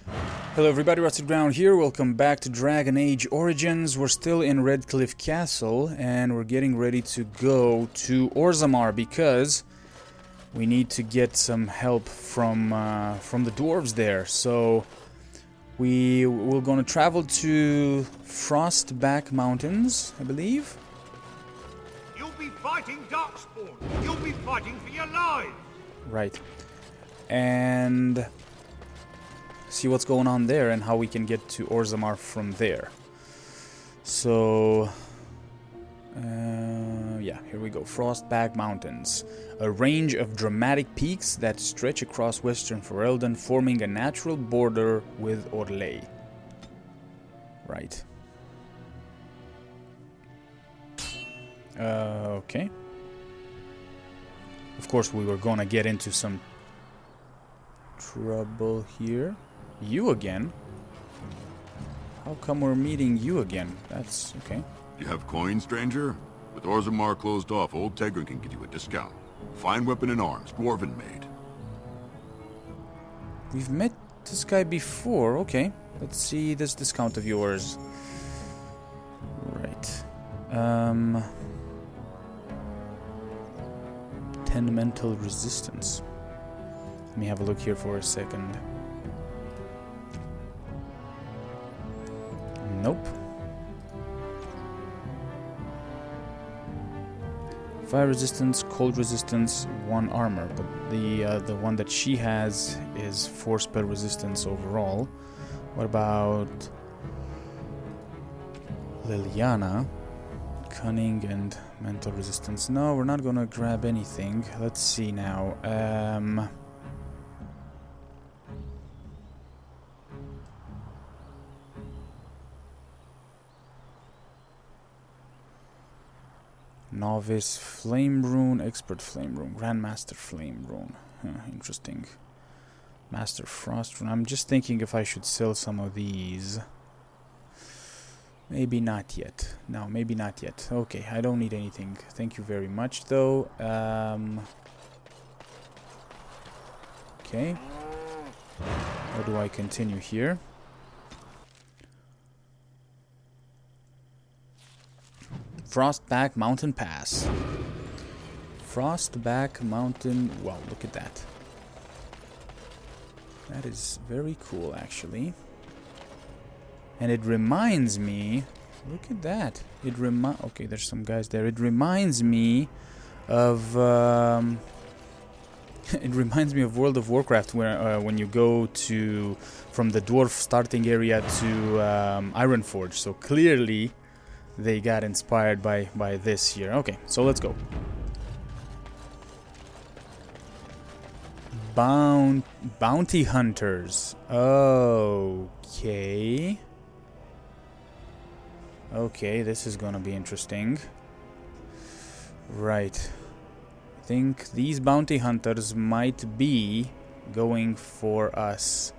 Hello everybody, Rusted Ground here. Welcome back to Dragon Age Origins. We're still in Redcliffe Castle and we're getting ready to go to Orzammar because we need to get some help from the dwarves there. So we're going to travel to Frostback Mountains, I believe. You'll be fighting Darkspawn. You'll be fighting for your lives. Right. And see what's going on there and how we can get to Orzammar from there. So, yeah, here we go. Frostback Mountains. A range of dramatic peaks that stretch across western Ferelden, forming a natural border with Orlais. Right. Okay. Of course, we were gonna get into some trouble here. You again? How come we're meeting you again? That's okay. You have coin, stranger? With Orzammar closed off, old Tegrin can get you a discount. Fine weapon and arms, dwarven made. We've met this guy before. Okay, let's see this discount of yours. Right. 10 mental resistance. Let me have a look here for a second. Nope. Fire resistance, cold resistance, 1 armor, but the one that she has is 4 spell resistance overall. What about Liliana? Cunning and mental resistance. No, we're not gonna grab anything. Let's see now. Novice Flame Rune, Expert Flame Rune, Grandmaster Flame Rune. Interesting. Master Frost Rune. I'm just thinking if I should sell some of these. Maybe not yet. No, maybe not yet. Okay, I don't need anything. Thank you very much, though. Okay. How do I continue here? Frostback Mountain Pass. Frostback Mountain... Wow, look at that. That is very cool, actually. And it reminds me... Look at that. Okay, there's some guys there. It reminds me of... it reminds me of World of Warcraft, where when you go to... From the dwarf starting area to Ironforge. So clearly... They got inspired by this here. Okay, so let's go. Bounty hunters. Okay. Okay, this is gonna be interesting. Right. I think these bounty hunters might be going for us.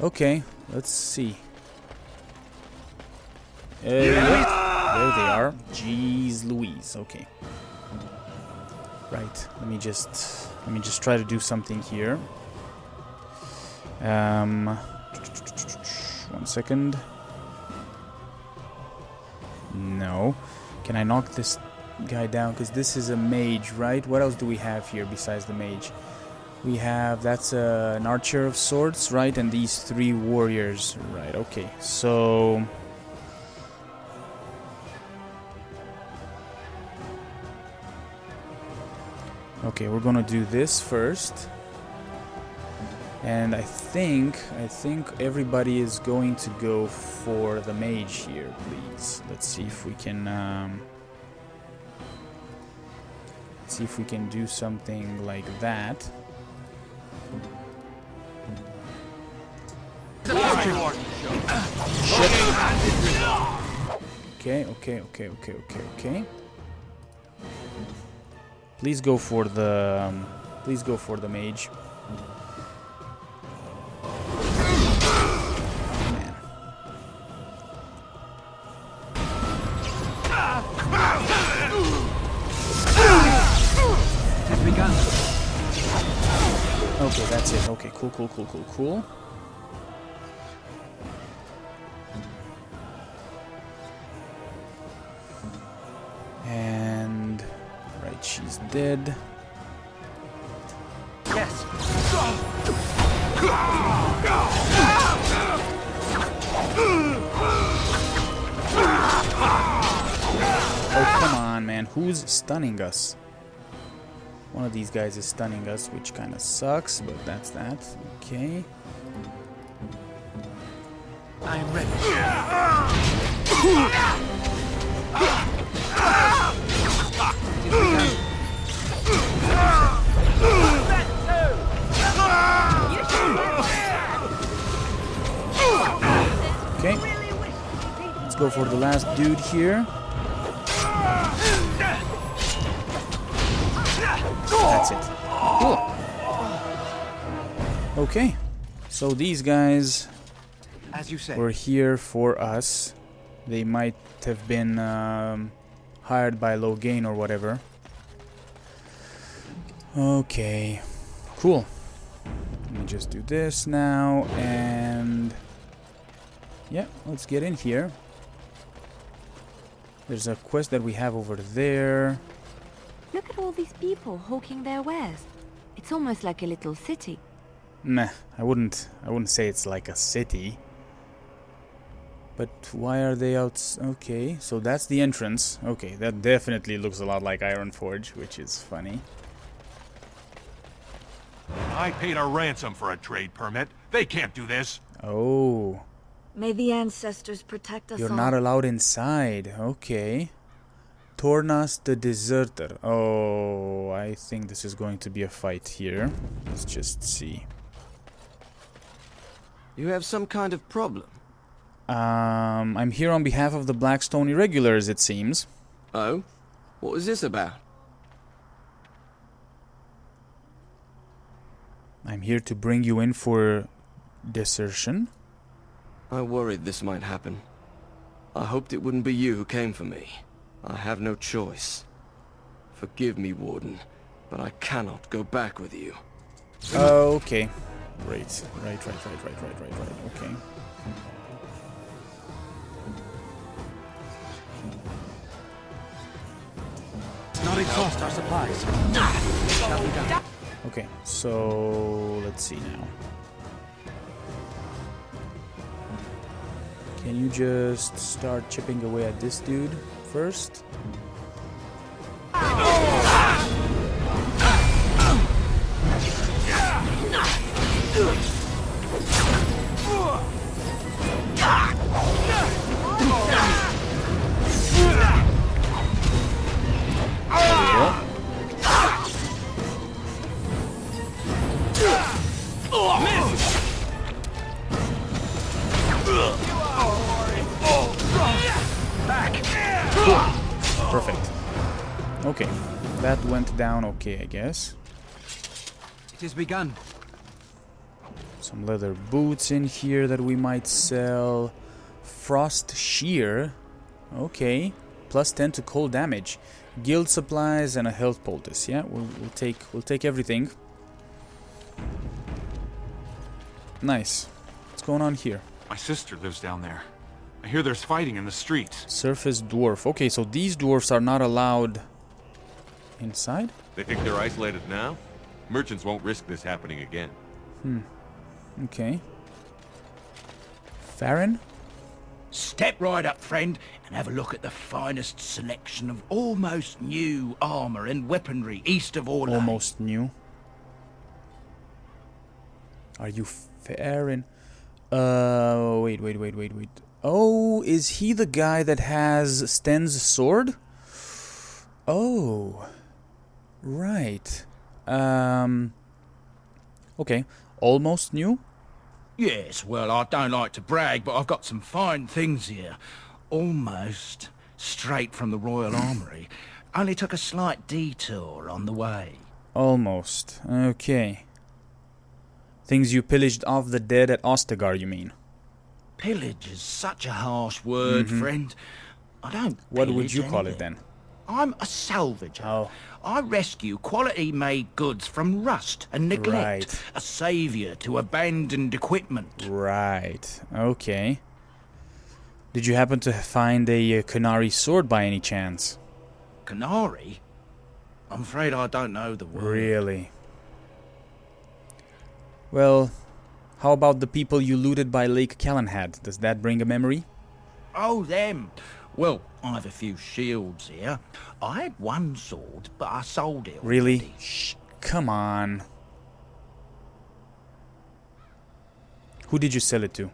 Okay, let's see. There they are. Jeez Louise. Okay. Right. Let me just try to do something here. 1 second. No. Can I knock this guy down? Because this is a mage, right? What else do we have here besides the mage? We have... That's an archer of swords, right? And these 3 warriors. Right. Okay. So... Okay, we're gonna do this first, and I think everybody is going to go for the mage here. Please, let's see if we can do something like that. Okay. Please go for the mage. Man. Okay, that's it. Okay, cool. dead. Yes. Oh, come on, man. Who's stunning us? One of these guys is stunning us, which kind of sucks, but that's that. Okay. I am ready. Okay. Let's go for the last dude here. That's it. Cool. Okay. So these guys As you say. were here for us. They might have been hired by Logain or whatever. Okay. Cool. Let me just do this now and... yeah, let's get in here. There's a quest that we have over there. Look at all these people hawking their wares. It's almost like a little city. Nah, I wouldn't say it's like a city. But why are they out? Okay, so that's the entrance. Okay, that definitely looks a lot like Ironforge, which is funny. I paid a ransom for a trade permit. They can't do this. Oh, May the ancestors protect us you're all. not allowed inside. Okay. Tornas the Deserter. Oh, I think this is going to be a fight here. Let's just see. You have some kind of problem. I'm here on behalf of the Blackstone Irregulars, it seems. Oh? What was this about? I'm here to bring you in for desertion. I worried this might happen. I hoped it wouldn't be you who came for me. I have no choice. Forgive me, Warden, but I cannot go back with you. Okay. Right. Okay. Not exhaust our supplies. Shall be done. Okay, so let's see now. Can you just start chipping away at this dude first? Perfect. Okay, that went down okay, I guess. It has begun. Some leather boots in here that we might sell. Frost shear. Okay. Plus 10 to cold damage. Guild supplies and a health poultice. Yeah, we'll take everything. Nice. What's going on here? My sister lives down there. I hear there's fighting in the streets. Surface dwarf. Okay, so these dwarfs are not allowed inside? They think they're isolated now? Merchants won't risk this happening again. Okay. Farron? Step right up, friend, and have a look at the finest selection of almost new armor and weaponry east of Orlais. Almost new. Are you Farron? Wait. Oh, is he the guy that has Sten's sword? Oh. Right. Okay. Almost new? Yes, well, I don't like to brag, but I've got some fine things here. Almost straight from the Royal Armoury. Only took a slight detour on the way. Almost. Okay. Things you pillaged off the dead at Ostagar, you mean? Pillage is such a harsh word, friend. I don't What would pillage you call it anything. then? I'm a salvager. Oh. I rescue quality-made goods from rust and neglect. Right. A saviour to abandoned equipment. Right. Okay. Did you happen to find a Canary sword by any chance? Canary? I'm afraid I don't know the word. Really? Well, how about the people you looted by Lake Calenhad? Does that bring a memory? Oh, them. Well, I've a few shields here. I had one sword, but I sold it already. Really? Shh, come on. Who did you sell it to?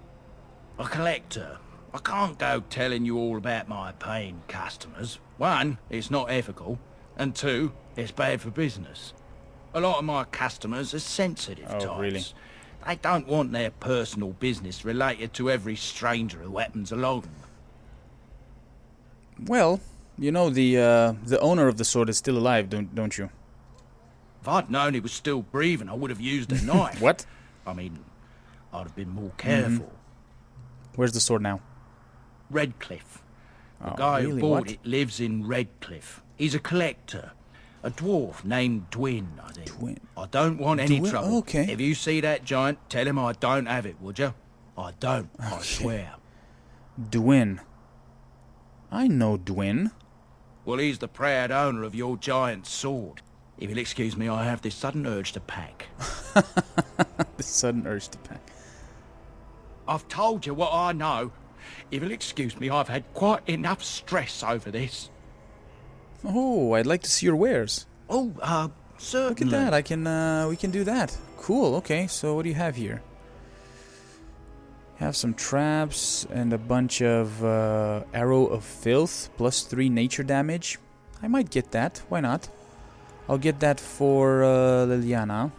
A collector. I can't go telling you all about my paying customers. One, it's not ethical. And two, it's bad for business. A lot of my customers are sensitive types. Really? They don't want their personal business related to every stranger who happens along. Well, you know the owner of the sword is still alive, don't you? If I'd known he was still breathing, I would have used a knife. What? I mean, I'd have been more careful. Where's the sword now? Redcliffe. The Oh, guy really? who bought What? it lives in Redcliffe. He's a collector. A dwarf named Dwin, I think. Dwin. I don't want any Dwin? trouble. Okay. If you see that giant, tell him I don't have it, would you? I don't, I swear. Dwin. I know Dwin. Well, he's the proud owner of your giant sword. If you'll excuse me, I have this sudden urge to pack. The sudden urge to pack. I've told you what I know. If you'll excuse me, I've had quite enough stress over this. Oh, I'd like to see your wares. Oh, certainly. Look at that. We can do that. Cool. Okay. So what do you have here? Have some traps and a bunch of arrow of filth plus 3 nature damage. I might get that. Why not? I'll get that for Liliana.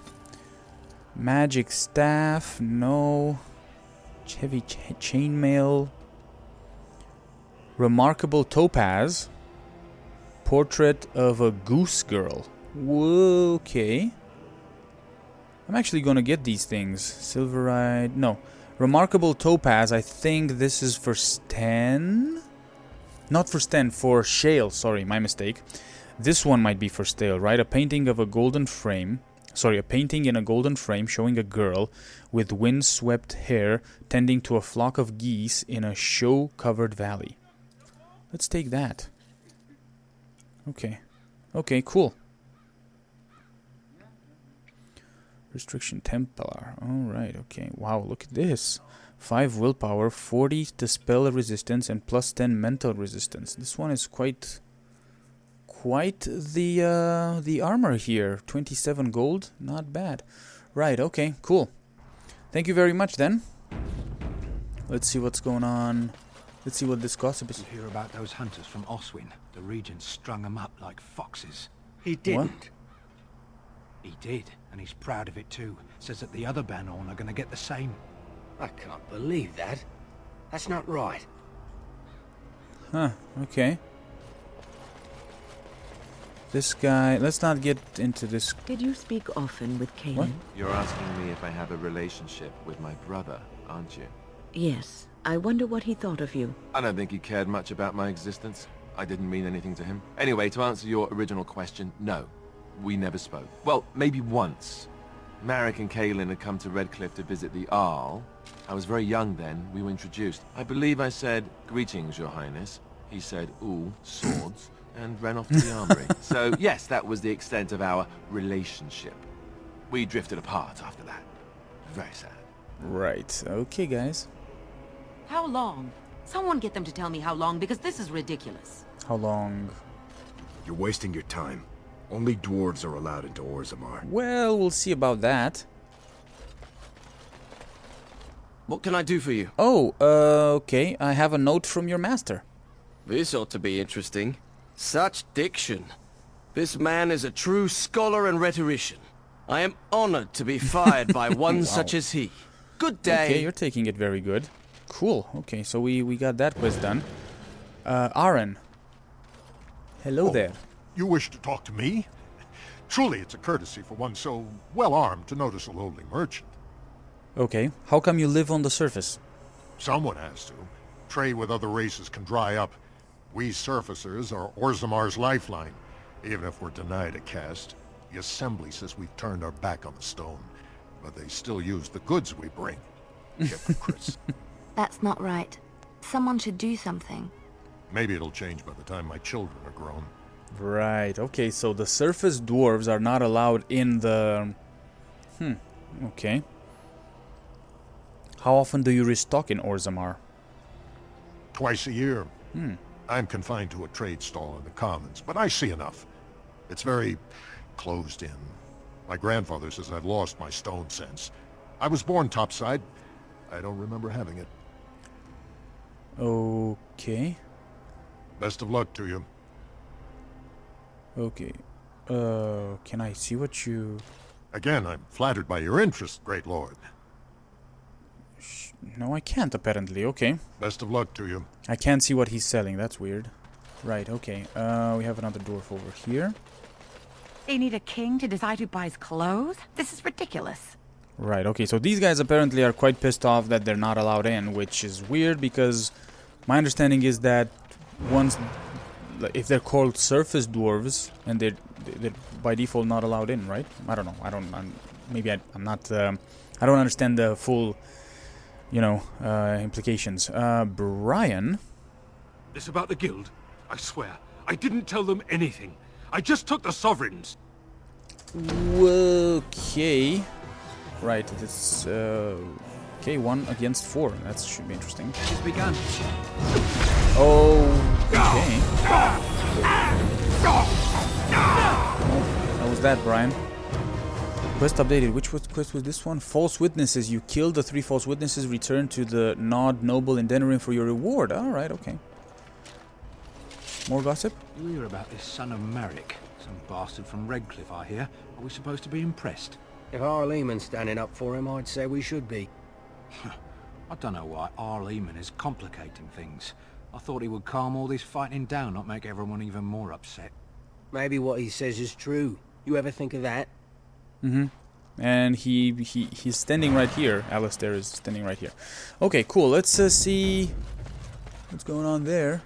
Magic staff. No. Heavy chainmail. Remarkable topaz. Portrait of a goose girl. Whoa, okay. I'm actually gonna get these things. Silverite. No. Remarkable topaz. I think this is for Sten. Not for Sten, for Shale. Sorry, my mistake. This one might be for Stale, right? A painting of a golden frame. Sorry, a painting in a golden frame showing a girl with wind-swept hair tending to a flock of geese in a show-covered valley. Let's take that. Okay. Okay, cool. Restriction Templar. Alright, okay. Wow, look at this. 5 willpower, 40 to spell resistance, and plus 10 mental resistance. This one is quite the armor here. 27 gold, not bad. Right, okay, cool. Thank you very much then. Let's see what's going on. Let's see what this gossip is. You hear about those hunters from Oswin? The Regent strung them up like foxes. He didn't. What? He did, and he's proud of it too. Says that the other Banorn are gonna get the same. I can't believe that. That's not right. Huh, okay. This guy, let's not get into this. Did you speak often with Kaelin? What? You're asking me if I have a relationship with my brother, aren't you? Yes. I wonder what he thought of you. I don't think he cared much about my existence. I didn't mean anything to him. Anyway, to answer your original question, no. We never spoke. Well, maybe once. Marek and Kaelin had come to Redcliffe to visit the Arl. I was very young then. We were introduced. I believe I said, "Greetings, Your Highness." He said, "Ooh, swords," and ran off to the armory. So, yes, that was the extent of our relationship. We drifted apart after that. Very sad. Right, okay, guys. How long? Someone get them to tell me how long, because this is ridiculous. How long? You're wasting your time. Only dwarves are allowed into Orzammar. Well, we'll see about that. What can I do for you? Oh, okay. I have a note from your master. This ought to be interesting. Such diction. This man is a true scholar and rhetorician. I am honored to be fired by one Wow. such as he. Good day. Okay, you're taking it very good. Cool. Okay, so we got that quest done. Aaron. Hello there. You wish to talk to me? Truly, it's a courtesy for one so well-armed to notice a lowly merchant. Okay, how come you live on the surface? Someone has to. Trade with other races can dry up. We surfacers are Orzammar's lifeline. Even if we're denied a caste, the Assembly says we've turned our back on the stone. But they still use the goods we bring. Hypocrites. That's not right. Someone should do something. Maybe it'll change by the time my children are grown. Right, okay, so the surface dwarves are not allowed in the... okay. How often do you restock in Orzammar? Twice a year. I'm confined to a trade stall in the commons, but I see enough. It's very closed in. My grandfather says I've lost my stone sense. I was born topside. I don't remember having it. Okay. Best of luck to you. Okay. Can I see what you... Again, I'm flattered by your interest, Great Lord. No, I can't, apparently. Okay. Best of luck to you. I can't see what he's selling. That's weird. Right, okay. We have another dwarf over here. They need a king to decide who buys clothes? This is ridiculous. Right, okay. So these guys apparently are quite pissed off that they're not allowed in, which is weird because my understanding is that once... if they're called surface dwarves, and they're by default not allowed in, right? I don't know. I'm not... I don't understand the full... implications. Brian? This about the guild? I swear, I didn't tell them anything. I just took the sovereigns. Okay. Right, it's... okay, 1 against 4. That should be interesting. It's begun. Okay. How was that, Brian? Quest updated. Which quest was this one? False witnesses. You killed the 3 false witnesses. Return to the Nod Noble in Denerim for your reward. Alright, okay. More gossip? You hear about this son of Merrick? Some bastard from Redcliffe, I hear. Are we supposed to be impressed? If Arleman's standing up for him, I'd say we should be. I don't know why Arleman is complicating things. I thought he would calm all this fighting down, not make everyone even more upset. Maybe what he says is true. You ever think of that? And he's standing right here. Alistair is standing right here. Okay, cool. Let's see what's going on there.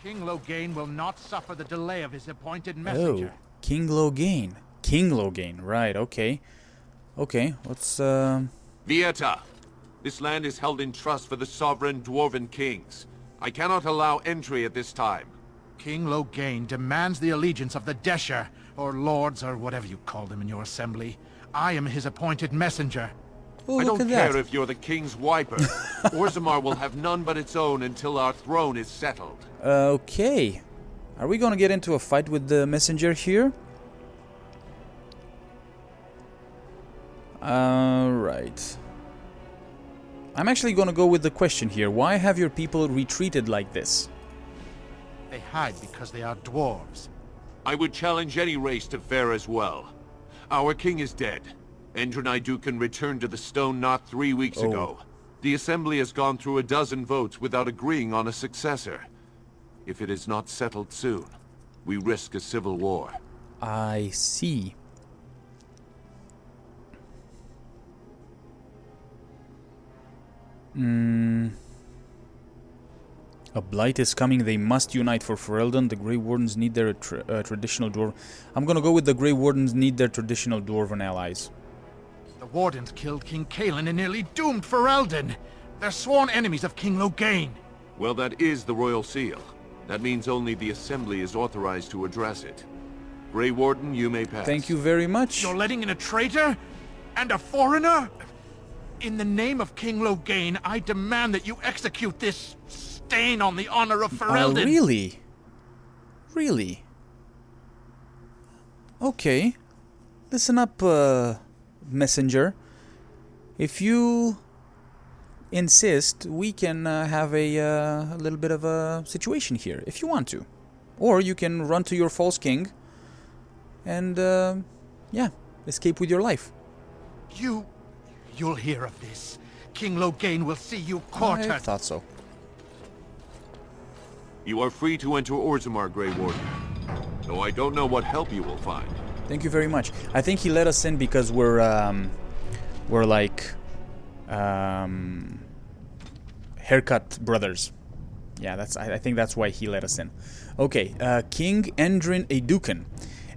King Loghain will not suffer the delay of his appointed messenger. Oh, King Loghain. King Loghain, right, okay. Okay, let's, Vieta, this land is held in trust for the sovereign dwarven kings. I cannot allow entry at this time. King Loghain demands the allegiance of the Desher, or lords, or whatever you call them in your assembly. I am his appointed messenger. Oh, I don't care if you're the king's wiper. Orzamar will have none but its own until our throne is settled. Okay. Are we gonna get into a fight with the messenger here? Right. I'm actually gonna go with the question here. Why have your people retreated like this? They hide because they are dwarves. I would challenge any race to fare as well. Our king is dead. Endriniducan returned to the Stone Knot 3 weeks ago. The Assembly has gone through a dozen votes without agreeing on a successor. If it is not settled soon, we risk a civil war. I see. A Blight is coming. They must unite for Ferelden. The Grey Wardens need their traditional dwarven... I'm gonna go with the Grey Wardens need their traditional dwarven allies. The Wardens killed King Kaelin and nearly doomed Ferelden. They're sworn enemies of King Loghain. Well, that is the Royal Seal. That means only the Assembly is authorized to address it. Grey Warden, you may pass. Thank you very much. You're letting in a traitor? And a foreigner? In the name of King Loghain, I demand that you execute this stain on the honor of Ferelden. Really? Really? Okay. Listen up, messenger. If you insist, we can have a little bit of a situation here, if you want to. Or you can run to your false king and, yeah, escape with your life. You'll hear of this. King Loghain will see you quartered. I thought so. You are free to enter Orzamar, Grey Warden. Though I don't know what help you will find. Thank you very much. I think he let us in because we're like haircut brothers. Yeah, I think that's why he let us in. Okay, King Endriniducan.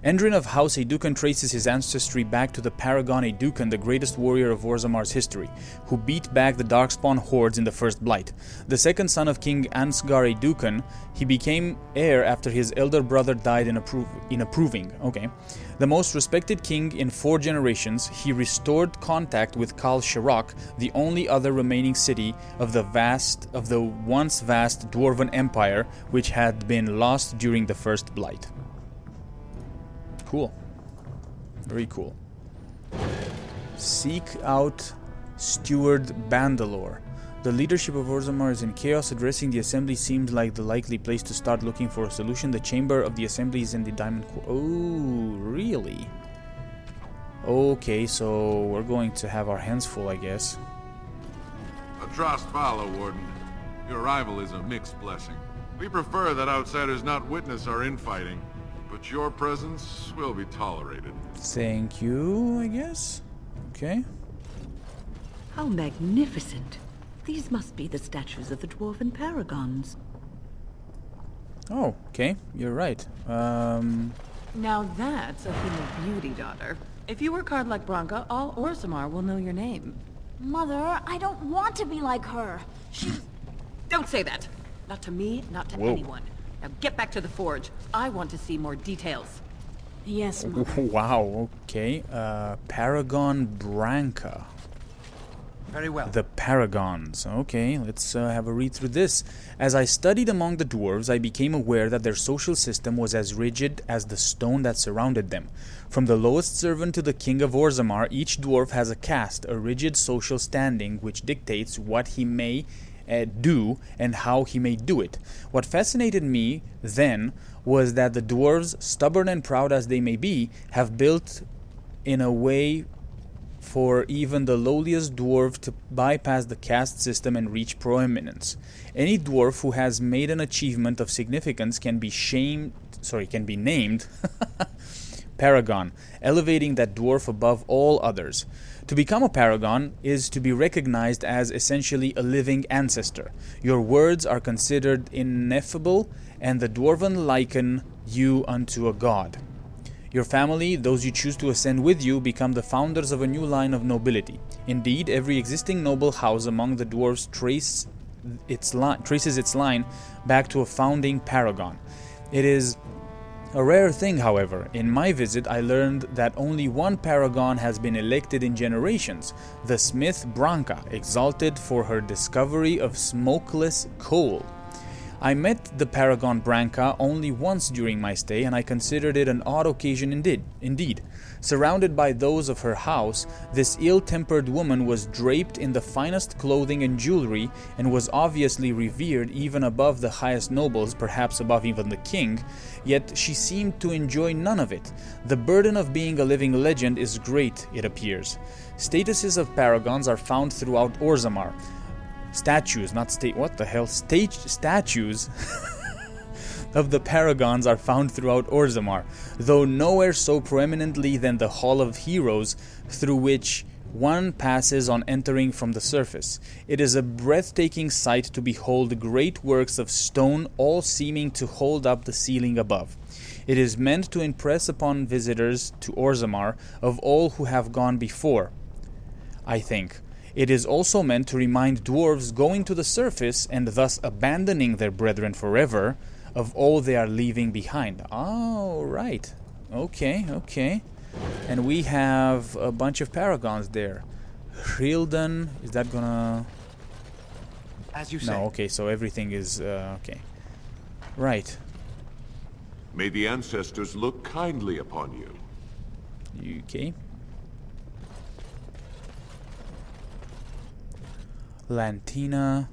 Endrin of House Aedan traces his ancestry back to the Paragon Aedan, the greatest warrior of Orzamar's history, who beat back the Darkspawn hordes in the first Blight. The second son of King Ansgar Aedan, he became heir after his elder brother died in approving. Okay. The most respected king in 4 generations, he restored contact with Kal Shirok, the only other remaining city of the once vast dwarven empire, which had been lost during the first Blight. Cool. Very cool. Seek out Steward Bandalore. The leadership of Orzammar is in chaos. Addressing the assembly seems like the likely place to start looking for a solution. The chamber of the assembly is in the Diamond Core. Oh, really? Okay, so we're going to have our hands full, I guess. A trust follow, Warden. Your arrival is a mixed blessing. We prefer that outsiders not witness our infighting, but your presence will be tolerated. Thank you, I guess. Okay. How magnificent. These must be the statues of the dwarven paragons. Oh, okay. You're right. Now that's a thing of beauty, daughter. If you work hard like Branka, all Orzammar will know your name. Mother, I don't want to be like her. Don't say that. Not to me, not to anyone. Now get back to the forge. I want to see more details. Yes, Mother. Wow, okay. Paragon Branka. Very well. The Paragons. Okay, let's have a read through this. As I studied among the dwarves, I became aware that their social system was as rigid as the stone that surrounded them. From the lowest servant to the king of Orzammar, each dwarf has a caste, a rigid social standing which dictates what he may do and how he may do it. What fascinated me then was that the dwarves, stubborn and proud as they may be, have built in a way for even the lowliest dwarf to bypass the caste system and reach proeminence. Any dwarf who has made an achievement of significance can be named Paragon, elevating that dwarf above all others. To become a paragon is to be recognized as essentially a living ancestor. Your words are considered ineffable, and the dwarven liken you unto a god. Your family, those you choose to ascend with you, become the founders of a new line of nobility. Indeed, every existing noble house among the dwarves traces its line back to a founding paragon. It is a rare thing, however. In my visit, I learned that only one paragon has been elected in generations, the smith Branka, exalted for her discovery of smokeless coal. I met the Paragon Branka only once during my stay, and I considered it an odd occasion indeed. Surrounded by those of her house, this ill-tempered woman was draped in the finest clothing and jewelry, and was obviously revered even above the highest nobles, perhaps above even the king, yet she seemed to enjoy none of it. The burden of being a living legend is great, it appears. Statues of paragons are found throughout Orzammar. Statues of the paragons are found throughout Orzammar, though nowhere so proeminently than the Hall of Heroes, through which one passes on entering from the surface. It is a breathtaking sight to behold great works of stone, all seeming to hold up the ceiling above. It is meant to impress upon visitors to Orzammar of all who have gone before, I think. It is also meant to remind dwarves going to the surface, and thus abandoning their brethren forever, of all they are leaving behind. Oh, right. Okay. And we have a bunch of paragons there. Ferelden, is that gonna... As you say. No, okay, so everything is... okay. Right. May the ancestors look kindly upon you. Okay. Lantina.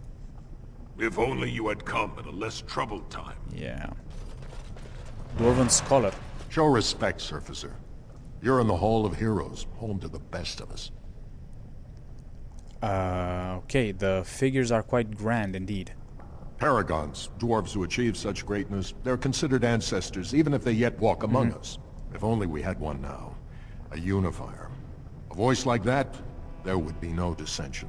If only you had come at a less troubled time. Yeah. Dwarven Scholar. Show respect, Surfacer. You're in the Hall of Heroes, home to the best of us. Okay, the figures are quite grand indeed. Paragons, dwarves who achieve such greatness, they're considered ancestors, even if they yet walk among us. If only we had one now. A unifier. A voice like that, there would be no dissension.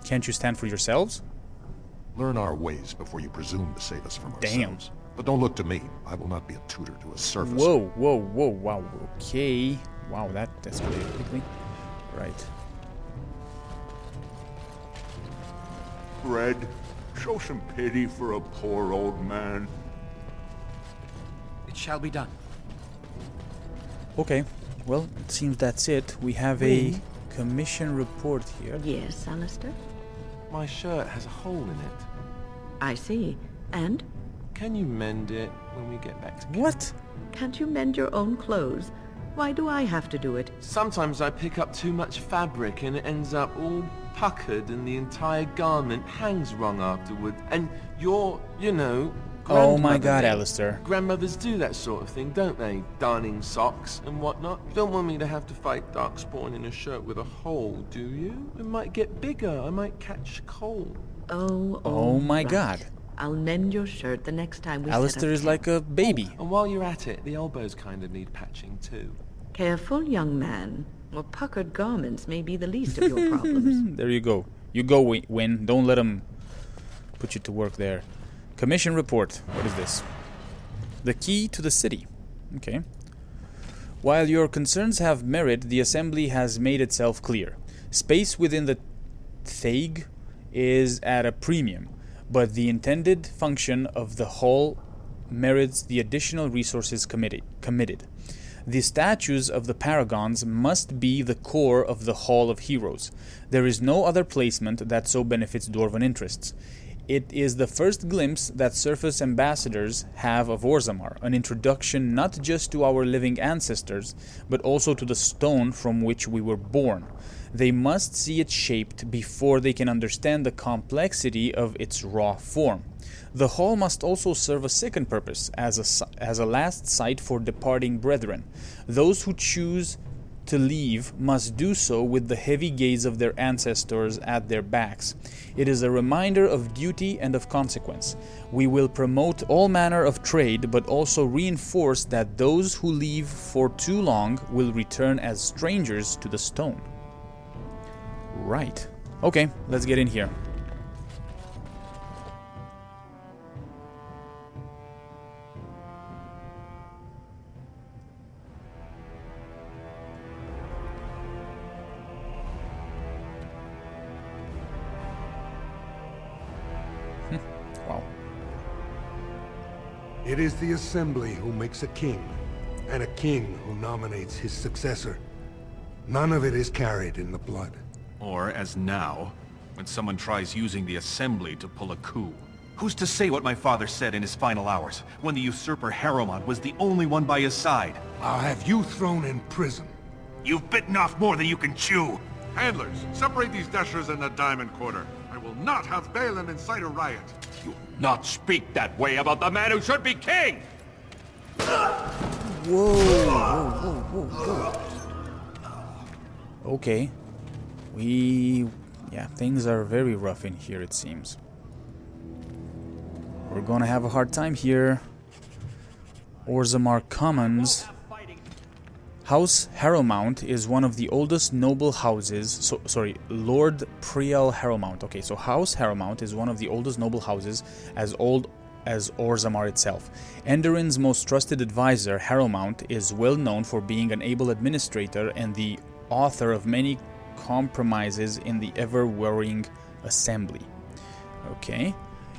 Can't you stand for yourselves? Learn our ways before you presume to save us from ourselves. But don't look to me. I will not be a tutor to a surfacer. Whoa, whoa, whoa, wow, okay. Wow, that escalated quickly. Right. Red, show some pity for a poor old man. It shall be done. Okay, well, it seems that's it. We have a commission report here. Yes, Alistair? My shirt has a hole in it. I see. And? Can you mend it when we get back to What? Can't you mend your own clothes? Why do I have to do it? Sometimes I pick up too much fabric and it ends up all puckered and the entire garment hangs wrong afterward. And your, you know, Oh my grandmother god, did. Alistair. Grandmothers do that sort of thing, don't they? Darning socks and whatnot. You don't want me to have to fight Darkspawn in a shirt with a hole, do you? It might get bigger. I might catch cold. Oh my god. I'll mend your shirt the next time we Alistair is like a baby. And while you're at it, the elbows kind of need patching too. Careful, young man. Well, puckered garments may be the least of your problems. There you go. You go, Win. Don't let him put you to work there. Commission report. What is this? The key to the city. Okay. While your concerns have merit, the assembly has made itself clear. Space within the Thaig is at a premium, but the intended function of the hall merits the additional resources committed. The statues of the paragons must be the core of the Hall of Heroes. There is no other placement that so benefits dwarven interests. It is the first glimpse that surface ambassadors have of Orzammar, an introduction not just to our living ancestors, but also to the stone from which we were born. They must see it shaped before they can understand the complexity of its raw form. The hall must also serve a second purpose, as a last sight for departing brethren. Those who choose to leave must do so with the heavy gaze of their ancestors at their backs. It is a reminder of duty and of consequence. We will promote all manner of trade, but also reinforce that those who leave for too long will return as strangers to the stone. Right. Okay, let's get in here. Wow. It is the assembly who makes a king, and a king who nominates his successor. None of it is carried in the blood. Or, as now, when someone tries using the assembly to pull a coup. Who's to say what my father said in his final hours, when the usurper Harrowmont was the only one by his side? I'll have you thrown in prison. You've bitten off more than you can chew! Handlers, separate these dashers in the diamond quarter. I will not have Balin incite a riot. You will not speak that way about the man who should be king! Whoa. Okay. Yeah, things are very rough in here, it seems. We're gonna have a hard time here. Orzammar Commons. House Harrowmont is one of the oldest noble houses. Lord Priel Harrowmont. Okay, so House Harrowmont is one of the oldest noble houses, as old as Orzammar itself. Endurin's most trusted advisor, Harrowmont, is well known for being an able administrator and the author of many compromises in the ever-worrying assembly. Okay.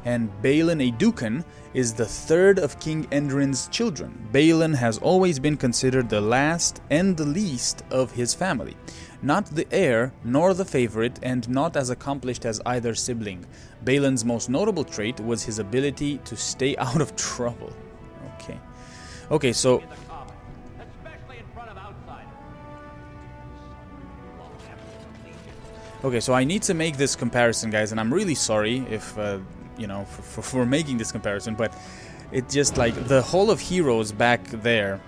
And Balin a Dukan is the third of King Endurin's children. Balin has always been considered the last and the least of his family. Not the heir, nor the favorite, and not as accomplished as either sibling. Balin's most notable trait was his ability to stay out of trouble. Okay. Okay, so... Okay, so I need to make this comparison, guys, and I'm really sorry if, you know, for making this comparison, but it just, like, the Hall of Heroes back there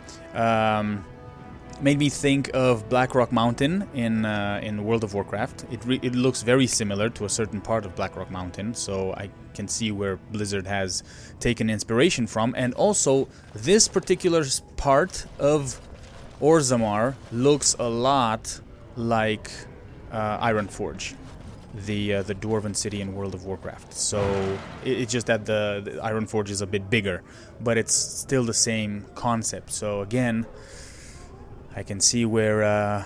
made me think of Blackrock Mountain in World of Warcraft. It looks very similar to a certain part of Blackrock Mountain, so I can see where Blizzard has taken inspiration from, and also this particular part of Orzammar looks a lot like Ironforge. the dwarven city in World of Warcraft. So it's just that the Ironforge is a bit bigger, but it's still the same concept. So again, I can see where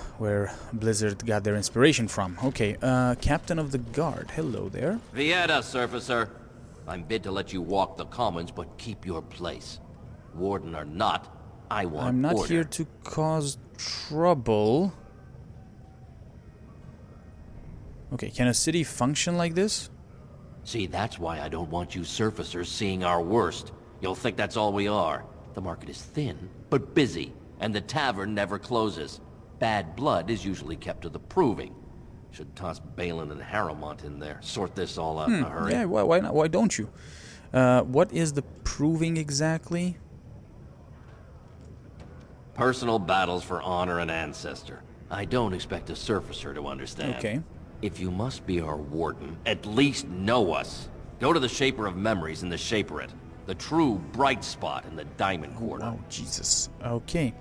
Blizzard got their inspiration from. Okay, Captain of the Guard. Hello there. Vieta, Surfacer. I'm bid to let you walk the commons, but keep your place. Warden or not, I want I'm not order. here to cause trouble. Okay, can a city function like this? See, that's why I don't want you surfacers seeing our worst. You'll think that's all we are. The market is thin, but busy, and the tavern never closes. Bad blood is usually kept to the proving. Should toss Balin and Harrowmont in there. Sort this all out in a hurry. Yeah, why not? Why don't you? What is the proving exactly? Personal battles for honor and ancestor. I don't expect a surfacer to understand. Okay. If you must be our warden, at least know us. Go to the Shaper of Memories in the Shaperate. The true bright spot in the Diamond Quarter. Oh, Jesus. Okay.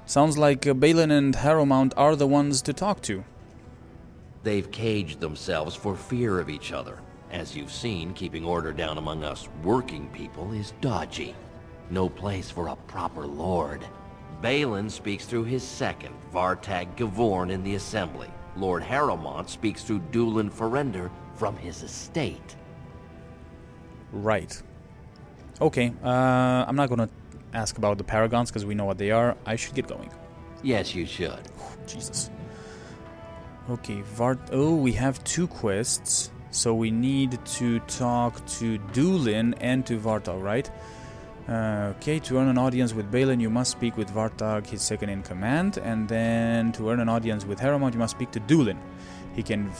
Sounds like Balin and Harrowmont are the ones to talk to. They've caged themselves for fear of each other. As you've seen, keeping order down among us working people is dodgy. No place for a proper lord. Balin speaks through his second, Vartag Gavorn, in the Assembly. Lord Harrowmont speaks through Dulin Ferender from his estate. Right. Okay, I'm not gonna ask about the Paragons because we know what they are. I should get going. Yes, you should. Jesus. Okay, oh, we have 2 quests. So we need to talk to Dulin and to Vartag, right? Okay, to earn an audience with Balin, you must speak with Vartag, his second in command, and then to earn an audience with Harrowmont, you must speak to Dulin. He can.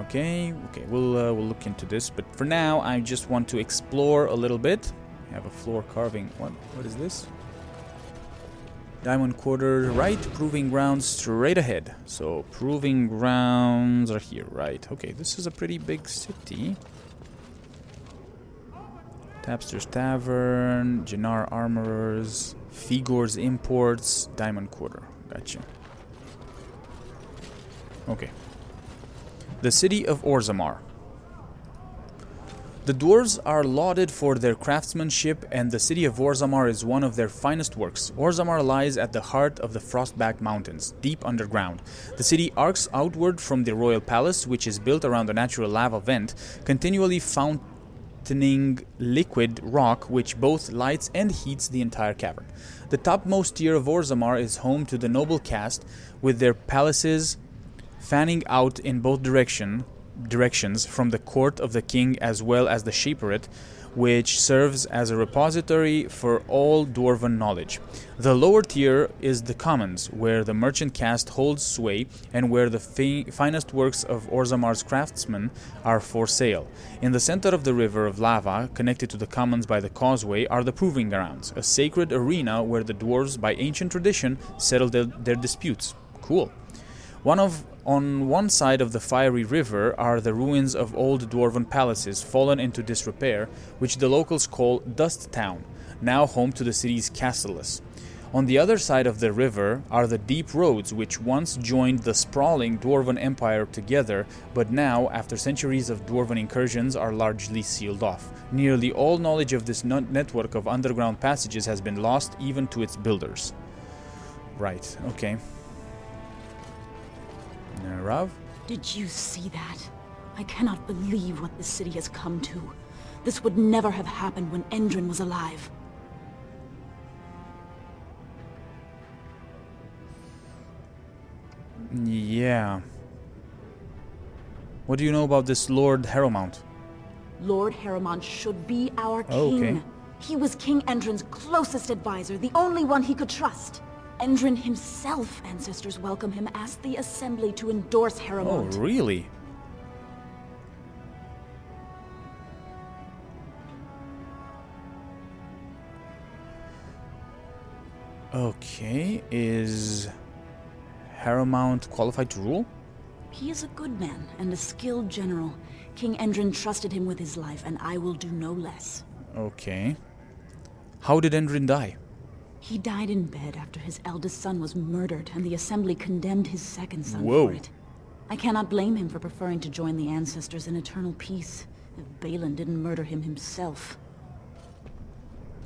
Okay, we'll look into this, but for now, I just want to explore a little bit. I have a floor carving. What is this? Diamond Quarter, right? Proving grounds straight ahead. So proving grounds are here, right? Okay, this is a pretty big city. Tapster's Tavern, Jannar Armorers, Figor's Imports, Diamond Quarter. Gotcha. Okay. The city of Orzammar. The dwarves are lauded for their craftsmanship, and the city of Orzammar is one of their finest works. Orzammar lies at the heart of the Frostback Mountains, deep underground. The city arcs outward from the royal palace, which is built around a natural lava vent, continually fountaining liquid rock which both lights and heats the entire cavern. The topmost tier of Orzammar is home to the noble caste, with their palaces fanning out in both directions from the court of the king as well as the Shaperate, which serves as a repository for all dwarven knowledge. The lower tier is the commons, where the merchant caste holds sway and where the finest works of Orzammar's craftsmen are for sale. In the center of the river of lava, connected to the commons by the causeway, are the proving grounds, a sacred arena where the dwarves, by ancient tradition, settle their disputes. Cool. On one side of the fiery river are the ruins of old dwarven palaces fallen into disrepair, which the locals call Dust Town, now home to the city's castellus. On the other side of the river are the deep roads which once joined the sprawling dwarven empire together, but now, after centuries of dwarven incursions, are largely sealed off. Nearly all knowledge of this network of underground passages has been lost, even to its builders. Right, okay. Rav? Did you see that? I cannot believe what this city has come to. This would never have happened when Endrin was alive. Yeah. What do you know about this Lord Harrowmont? Lord Harrowmont should be our king. Oh, okay. He was King Endrin's closest advisor, the only one he could trust. Endrin himself, ancestors welcome him, asked the Assembly to endorse Harrowmont. Oh, really? Okay, is Harrowmont qualified to rule? He is a good man and a skilled general. King Endrin trusted him with his life, and I will do no less. Okay. How did Endrin die? He died in bed after his eldest son was murdered, and the Assembly condemned his second son Whoa. for it. I cannot blame him for preferring to join the ancestors in eternal peace, if Balin didn't murder him himself.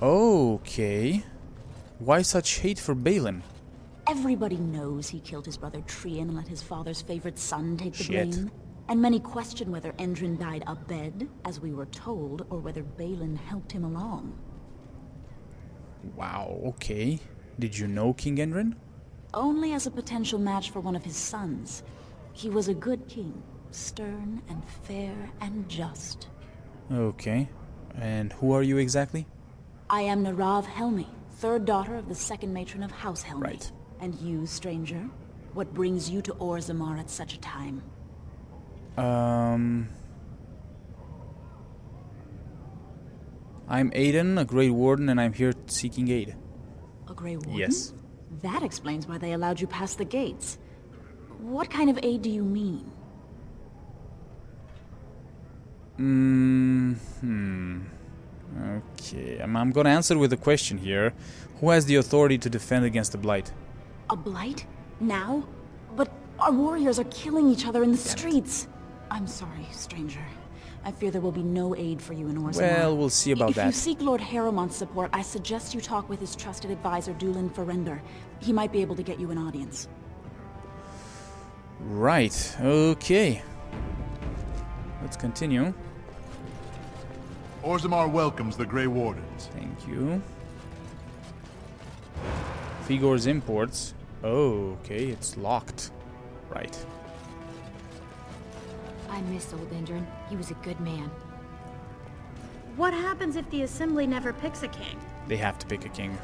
Okay. Why such hate for Balin? Everybody knows he killed his brother Trian and let his father's favorite son take the Shit. blame. And many question whether Endrin died abed, as we were told, or whether Balin helped him along. Wow, okay. Did you know King Endrin? Only as a potential match for one of his sons. He was a good king, stern and fair and just. Okay. And who are you exactly? I am Narav Helmi, third daughter of the second matron of House Helmi. Right. And you, stranger? What brings you to Orzammar at such a time? I'm Aedan, a Grey Warden, and I'm here seeking aid. A Grey Warden? Yes. That explains why they allowed you past the gates. What kind of aid do you mean? Okay, I'm gonna answer with a question here. Who has the authority to defend against the Blight? A Blight? Now? But our warriors are killing each other in the streets. I'm sorry, stranger. I fear there will be no aid for you in Orzammar. Well, we'll see about that. If you seek Lord Harrowmont's support, I suggest you talk with his trusted advisor, Dulin Ferelden. He might be able to get you an audience. Right, okay. Let's continue. Orzammar welcomes the Grey Wardens. Thank you. Figor's imports. Oh, okay, it's locked. Right. I miss old Endrin. He was a good man. What happens if the Assembly never picks a king? They have to pick a king.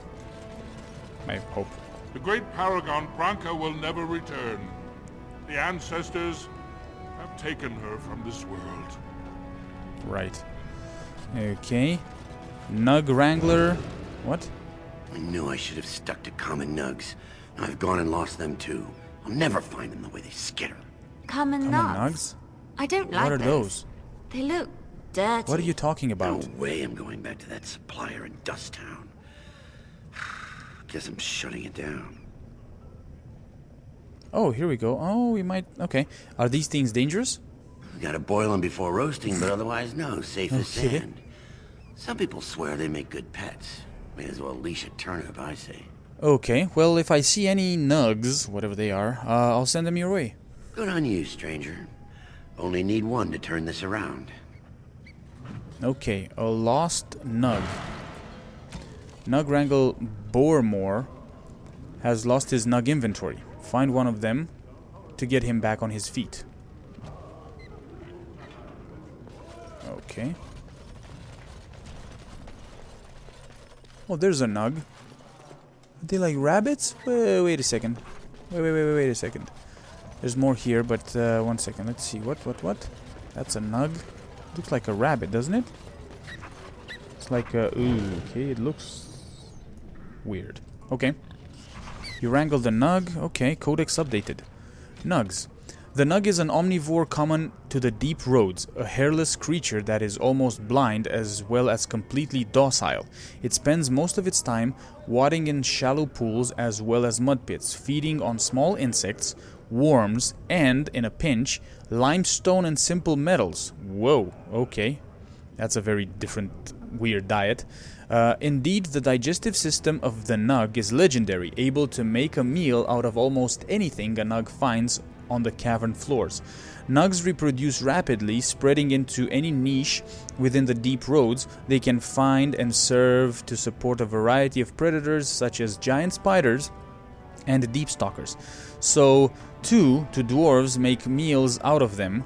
I hope. The great paragon Branka will never return. The ancestors have taken her from this world. Right. Okay. Nug Wrangler. What? I knew I should have stuck to common nugs. I've gone and lost them too. I'll never find them the way they skitter. Common nugs? I don't like What are those? They look dirty. What are you talking about? No way I'm going back to that supplier in Dust Town. Guess I'm shutting it down. Oh, here we go. Oh, we might... Okay. Are these things dangerous? Gotta boil them before roasting, but otherwise no, safe as sand. Some people swear they make good pets. May as well leash a turnip, I say. Okay, well, if I see any nugs, whatever they are, I'll send them your way. Good on you, stranger. Only need one to turn this around. Okay, a lost nug. Nug Wrangle Boremore has lost his nug inventory. Find one of them to get him back on his feet. Okay. Oh, there's a nug. Are they like rabbits? Wait a second. Wait a second. There's more here, but 1 second. Let's see. What? That's a nug. Looks like a rabbit, doesn't it? It's like a... Ooh, okay, it looks weird. Okay. You wrangled the nug. Okay, codex updated. Nugs. The nug is an omnivore common to the deep roads, a hairless creature that is almost blind as well as completely docile. It spends most of its time wading in shallow pools as well as mud pits, feeding on small insects, worms, and, in a pinch, limestone and simple metals. Whoa, okay. That's a very different, weird diet. Indeed, the digestive system of the nug is legendary, able to make a meal out of almost anything a nug finds on the cavern floors. Nugs reproduce rapidly, spreading into any niche within the deep roads they can find and serve to support a variety of predators such as giant spiders and deep stalkers. So, too, to dwarves make meals out of them.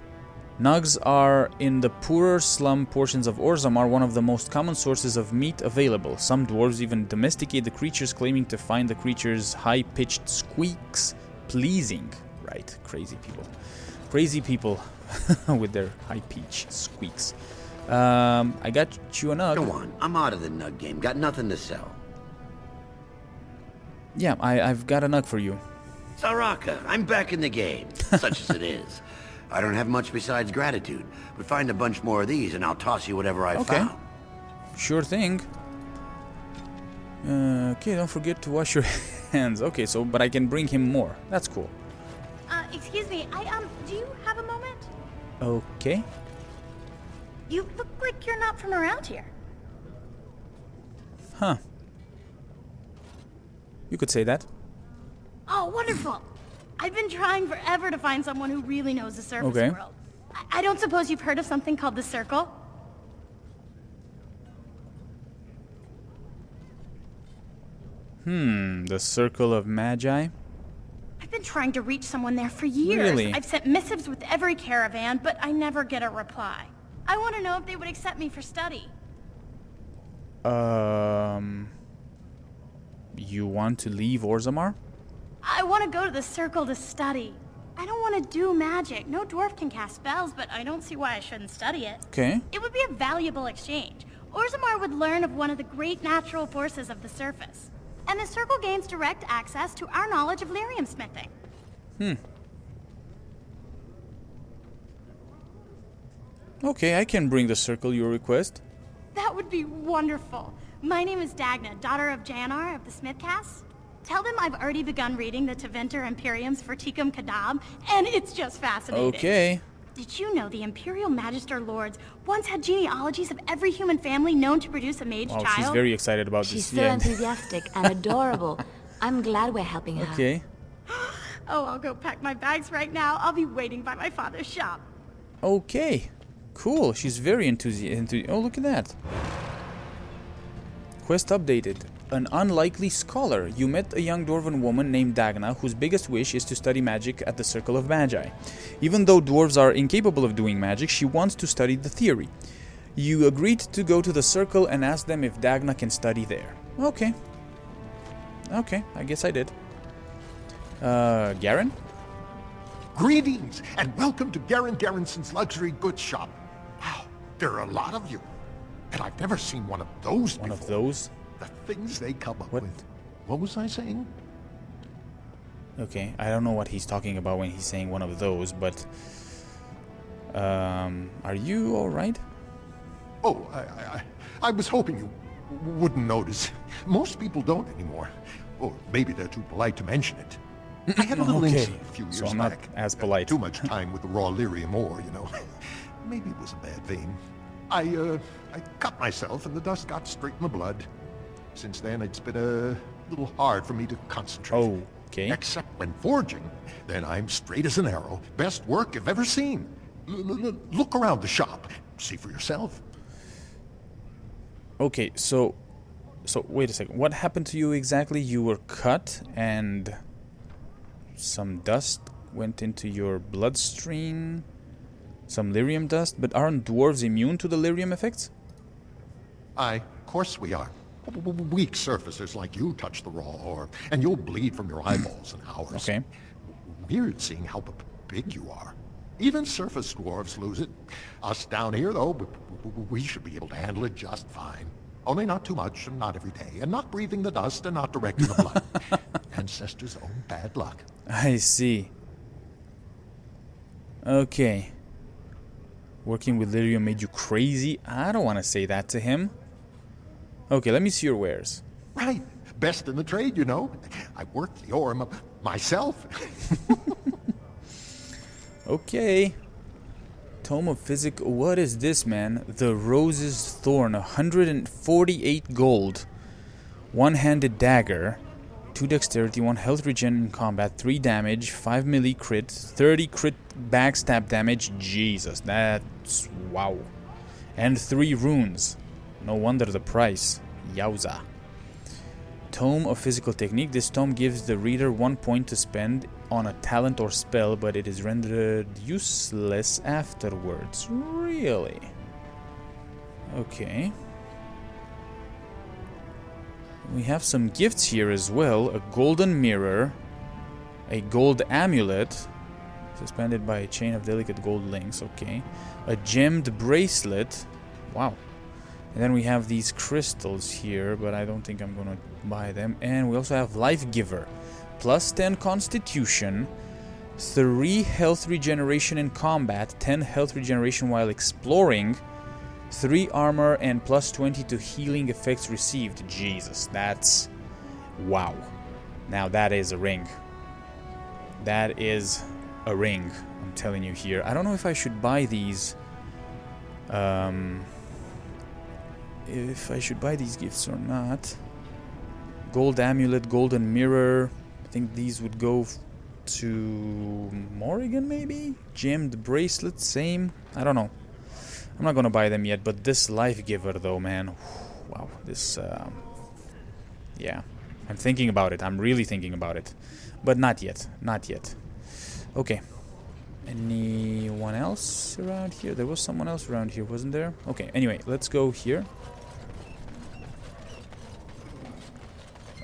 Nugs are, in the poorer slum portions of Orzammar, one of the most common sources of meat available. Some dwarves even domesticate the creatures, claiming to find the creatures' high-pitched squeaks pleasing. Right, crazy people. Crazy people with their high-pitched squeaks. I got you a nug. Go on, I'm out of the nug game. Got nothing to sell. Yeah, I've got a nug for you. Saraka, I'm back in the game, such as it is. I don't have much besides gratitude, but find a bunch more of these and I'll toss you whatever I found. Sure thing. Okay, don't forget to wash your hands. Okay, so, but I can bring him more. That's cool. excuse me, do you have a moment? Okay. You look like you're not from around here. Huh. You could say that. Oh, wonderful. I've been trying forever to find someone who really knows the surface Okay. world. I don't suppose you've heard of something called the Circle? The Circle of Magi? I've been trying to reach someone there for years. Really? I've sent missives with every caravan, but I never get a reply. I want to know if they would accept me for study. You want to leave Orzammar? I want to go to the Circle to study. I don't want to do magic. No dwarf can cast spells, but I don't see why I shouldn't study it. Okay. It would be a valuable exchange. Orzamar would learn of one of the great natural forces of the surface. And the Circle gains direct access to our knowledge of lyrium smithing. Okay, I can bring the Circle your request. That would be wonderful. My name is Dagna, daughter of Janar of the Smithcast. Tell them I've already begun reading the Tevinter Imperiums for Tikum Kadab, and it's just fascinating. Okay. Did you know the Imperial Magister Lords once had genealogies of every human family known to produce a mage Wow, child? she's very excited about She's this. so enthusiastic and adorable. I'm glad we're helping her. Okay. Oh, I'll go pack my bags right now. I'll be waiting by my father's shop. Okay. Cool. She's very enthusiastic. Oh, look at that. Quest updated. An unlikely scholar. You met a young dwarven woman named Dagna, whose biggest wish is to study magic at the Circle of Magi. Even though dwarves are incapable of doing magic, she wants to study the theory. You agreed to go to the Circle and ask them if Dagna can study there. Okay. Okay, I guess I did. Garen? Greetings, and welcome to Garen Garrison's luxury goods shop. Wow, there are a lot of you. And I've never seen one of those before. One of those? The things they come up with. What was I saying? Okay, I don't know what he's talking about when he's saying one of those, but... are you alright? Oh, I was hoping you wouldn't notice. Most people don't anymore. Or maybe they're too polite to mention it. I had a little Okay, incident a few years so I'm back. not as polite. Too much time with the raw lyrium ore, you know. Maybe it was a bad vein. I cut myself and the dust got straight in the blood. Since then, it's been a little hard for me to concentrate. Oh, okay. Except when forging, then I'm straight as an arrow. Best work you've ever seen. Look around the shop. See for yourself. Okay, so wait a second. What happened to you exactly? You were cut and some dust went into your bloodstream. Some lyrium dust, but aren't dwarves immune to the lyrium effects? Of course we are. Weak surfacers like you touch the raw ore, and you'll bleed from your eyeballs in hours. Okay. Weird seeing how big you are. Even surface dwarves lose it. Us down here, though, we should be able to handle it just fine. Only not too much, and not every day, and not breathing the dust, and not directing the blood. Ancestors' own bad luck. I see. Okay. Working with lyrium made you crazy? I don't want to say that to him. Okay, let me see your wares. Right. Best in the trade, you know. I worked the ore myself. Okay. Tome of Physic. What is this, man? The Rose's Thorn. 148 gold. One-handed dagger. 2 dexterity, 1 health regen in combat, 3 damage, 5 melee crit, 30 crit backstab damage. Jesus, that's wow. And 3 runes. No wonder the price. Yowza. Tome of Physical Technique. This tome gives the reader 1 point to spend on a talent or spell, but it is rendered useless afterwards. Really? Okay. We have some gifts here as well. A golden mirror, a gold amulet, suspended by a chain of delicate gold links, okay. A gemmed bracelet, wow. And then we have these crystals here, but I don't think I'm gonna buy them. And we also have Life Giver, plus 10 constitution, 3 health regeneration in combat, 10 health regeneration while exploring, 3 armor, and plus 20 to healing effects received. Jesus, that's... wow. Now that is a ring. That is a ring. I'm telling you here. I don't know if I should buy these. If I should buy these gifts or not. Gold amulet, golden mirror. I think these would go to Morrigan, maybe? Gemmed bracelet, same. I don't know. I'm not gonna buy them yet, but this life giver though, man. Wow, this yeah. I'm thinking about it. I'm really thinking about it. But not yet. Not yet. Okay. Anyone else around here? There was someone else around here, wasn't there? Okay, anyway, let's go here.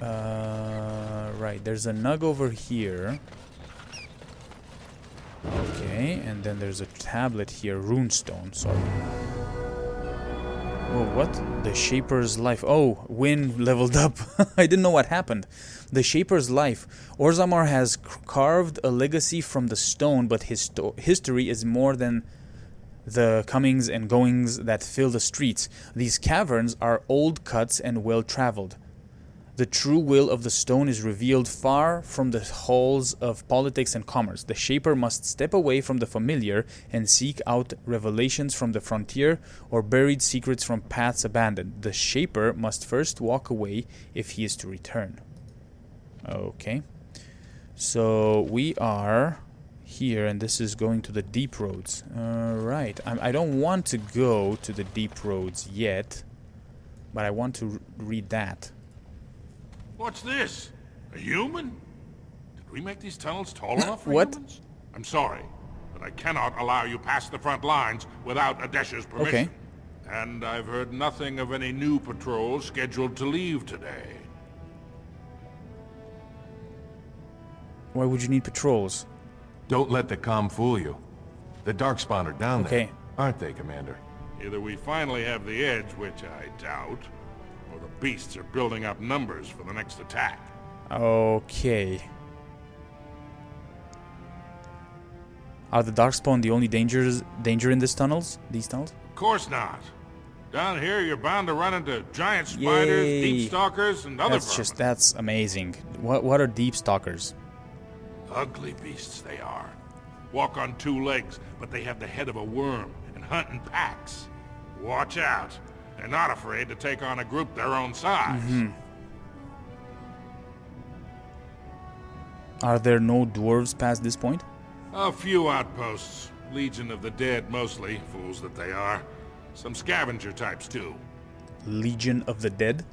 Right, there's a nug over here. Okay, and then there's a tablet here, runestone, sorry. Oh, what? The Shaper's Life. Oh, Wynn leveled up. I didn't know what happened. The Shaper's Life. Orzammar has carved a legacy from the stone, but his history is more than the comings and goings that fill the streets. These caverns are old cuts and well-traveled. The true will of the stone is revealed far from the halls of politics and commerce. The Shaper must step away from the familiar and seek out revelations from the frontier or buried secrets from paths abandoned. The Shaper must first walk away if he is to return. Okay. So we are here, and this is going to the deep roads. Right. I don't want to go to the deep roads yet, but I want to read that. What's this? A human? Did we make these tunnels tall enough for What? humans? I'm sorry, but I cannot allow you past the front lines without Adesh's permission. Okay. And I've heard nothing of any new patrols scheduled to leave today. Why would you need patrols? Don't let the comm fool you. The Darkspawn are down there, aren't they, Commander? Either we finally have the edge, which I doubt, or the beasts are building up numbers for the next attack. Okay. Are the Darkspawn the only danger in these tunnels? Of course not. Down here, you're bound to run into giant spiders, Yay. deep stalkers, and other vermin. That's amazing. What are deep stalkers? Ugly beasts they are. Walk on two legs, but they have the head of a worm and hunt in packs. Watch out. They're not afraid to take on a group their own size. Are there no dwarves past this point? A few outposts. Legion of the Dead mostly, fools that they are. Some scavenger types too. Legion of the Dead?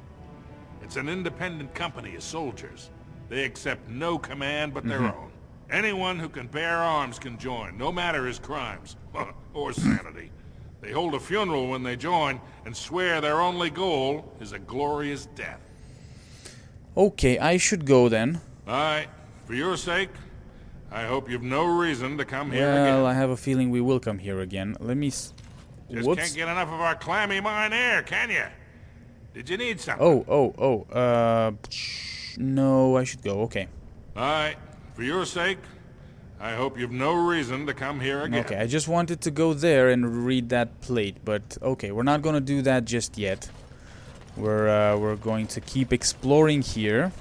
It's an independent company of soldiers. They accept no command but their own. Anyone who can bear arms can join, no matter his crimes or sanity. They hold a funeral when they join and swear their only goal is a glorious death. Okay, I should go then. Aye, for your sake, I hope you've no reason to come here again. Well, I have a feeling we will come here again. Let me... Just Whoops. can't get enough of our clammy mine air, can you? Did you need something? No, I should go. Okay. Aye, for your sake, I hope you've no reason to come here again. Okay, I just wanted to go there and read that plate, but okay, we're not gonna do that just yet. We're going to keep exploring here.